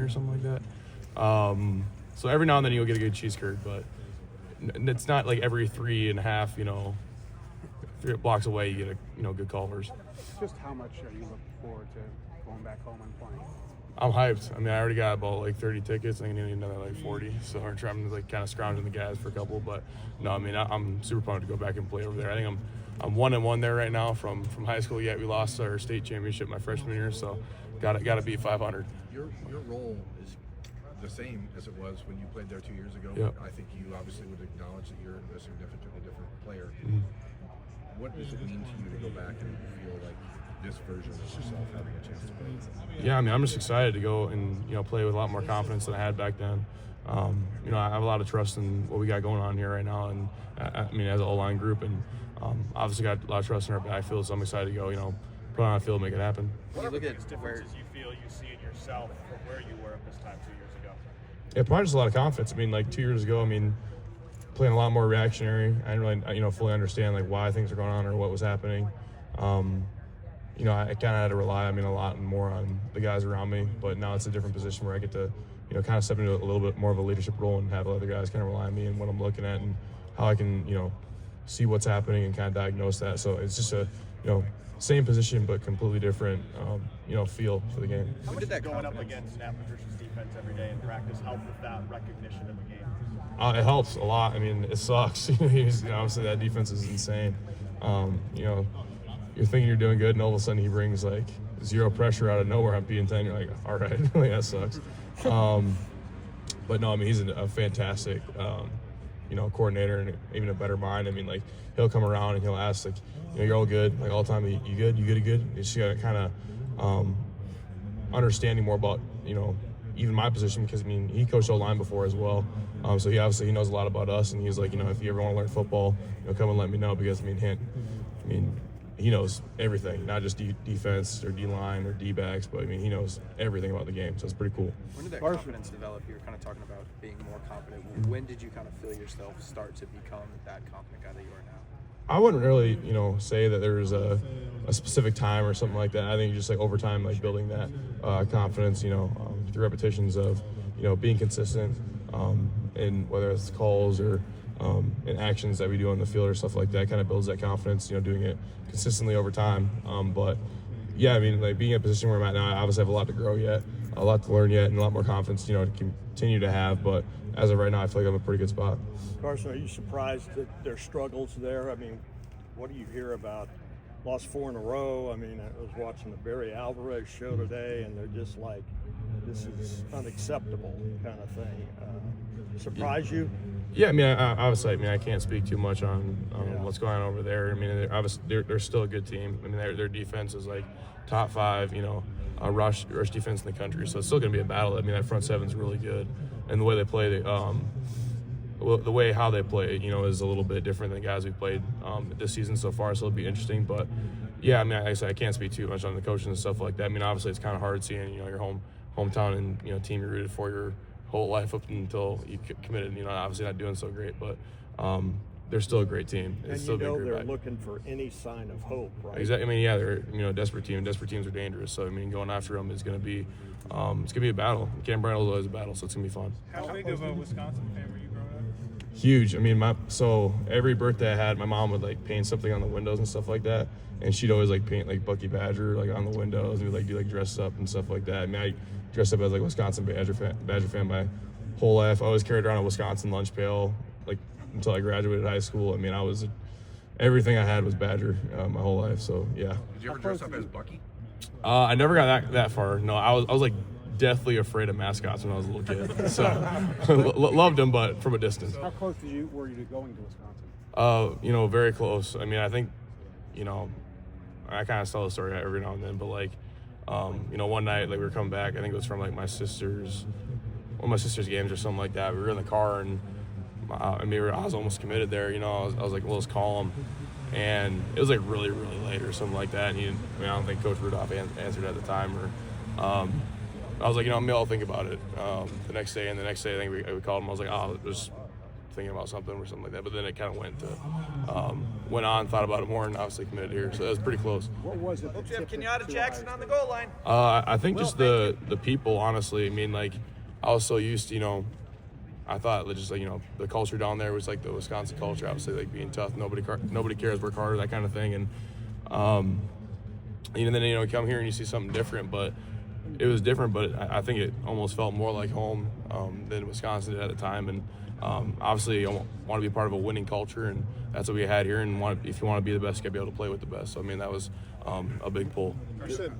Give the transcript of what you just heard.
or something like that. So every now and then you'll get a good cheese curd, but it's not like every 3.5, 3 blocks away you get a good Culver's. Just how much are you looking forward to going back home and playing? I'm hyped. I mean, I already got about like 30 tickets. I think I need another like 40. So I'm trying to like kind of scrounging the guys for a couple. But no, I mean, I'm super pumped to go back and play over there. I think I'm 1-1 there right now from high school. Yet we lost our state championship my freshman year, so got to beat 500. Your role is the same as it was when you played there 2 years ago. Yep. I think you obviously would acknowledge that you're a significantly different player. Mm-hmm. What does it mean to you to go back and feel like this version of yourself having a chance to play? Yeah, I mean, I'm just excited to go and play with a lot more confidence than I had back then. I have a lot of trust in what we got going on here right now, and I mean, as an O-line group, and obviously got a lot of trust in our backfield. So I'm excited to go, put on the field, make it happen. What are the biggest differences you feel you see in yourself from where you were at this time 2 years ago? Yeah, probably just a lot of confidence. I mean, like 2 years ago, playing a lot more reactionary. I didn't really, fully understand like why things were going on or what was happening. I kind of had to rely, a lot more on the guys around me. But now it's a different position where I get to, kind of step into a little bit more of a leadership role and have other guys kind of rely on me and what I'm looking at and how I can, see what's happening and kind of diagnose that. So it's just a, same position but completely different, feel for the game. How did that going up against Matt Patricia's defense every day in practice help with that recognition of the game? It helps a lot. It sucks. Obviously that defense is insane. You're thinking you're doing good, and all of a sudden he brings like zero pressure out of nowhere on P&10. You're like, all right, like, that sucks. But no, he's a fantastic, coordinator and even a better mind. He'll come around and he'll ask like, you're all good, like all the time. You good? You good? You just gotta kind of understanding more about even my position, because he coached O-line before as well. So he obviously knows a lot about us, and he's like, if you ever want to learn football, come and let me know, because he knows everything, not just defense or D-line or D-backs, but he knows everything about the game, so it's pretty cool. When did that confidence develop? You were kind of talking about being more confident. When did you kind of feel yourself start to become that confident guy that you are now? I wouldn't really, say that there's a specific time or something like that. I think just like over time, like building that confidence, through repetitions of, being consistent, in whether it's calls or in actions that we do on the field or stuff like that, kind of builds that confidence, doing it consistently over time. But yeah, like being in a position where I'm at now, I obviously have a lot to grow yet, a lot to learn yet, and a lot more confidence, to continue to have. But as of right now, I feel like I'm in a pretty good spot. Carson, are you surprised that there's struggles there? What do you hear about lost 4 in a row? I was watching the Barry Alvarez show today, and they're just like, this is unacceptable kind of thing. Surprise you? Yeah, obviously, I can't speak too much on what's going on over there. They're still a good team. Their defense is like top 5, rush defense in the country. So it's still going to be a battle. That front seven's really good, and the way they play, the way how they play, is a little bit different than the guys we've played this season so far. So it'll be interesting. But yeah, like I said, I can't speak too much on the coaching and stuff like that. Obviously, it's kind of hard seeing your hometown and team you rooted for your whole life up until you committed, obviously not doing so great, but they're still a great team. It's still they're looking for any sign of hope, right? Exactly. They're a desperate team. Desperate teams are dangerous. So going after them is going to be a battle. Cam Brandle's always a battle, so it's going to be fun. How big of a Wisconsin fan were you growing up? Huge. So every birthday I had, my mom would like paint something on the windows and stuff like that, and she'd always like paint like Bucky Badger like on the windows, and we'd like do like dress up and stuff like that. I dressed up as like Wisconsin Badger fan my whole life. I always carried around a Wisconsin lunch pail like until I graduated high school. Everything I had was Badger my whole life. So yeah. Did you ever dress up as Bucky? I never got that far. No, I was like deathly afraid of mascots when I was a little kid. So loved them, but from a distance. How close were you to going to Wisconsin? Very close. I think, I kind of tell the story every now and then, but like, one night, like we were coming back, I think it was from like one of my sister's games or something like that. We were in the car, and I was almost committed there. I was like, well, let's call him. And it was like really, really late or something like that. And I don't think Coach Rudolph answered at the time. Or I was like, maybe I'll think about it the next day. And the next day, I think we called him. I was like, just thinking about something or something like that. But then it kind of went on, thought about it more, and obviously committed here. So it was pretty close. What was it? Hope you have Kenyatta Jackson on the goal line. I think just the people, honestly. I mean, like, I was so used to, you know, I thought just like, you know, the culture down there was like the Wisconsin culture, obviously, like being tough, nobody cares, work harder, that kind of thing. And then, you know, come here and you see something different, but it was different, but I think it almost felt more like home than Wisconsin did at the time. And obviously, I want to be part of a winning culture, and that's what we had here. And if you want to be the best, you got to be able to play with the best. So, I mean, that was a big pull. Carson,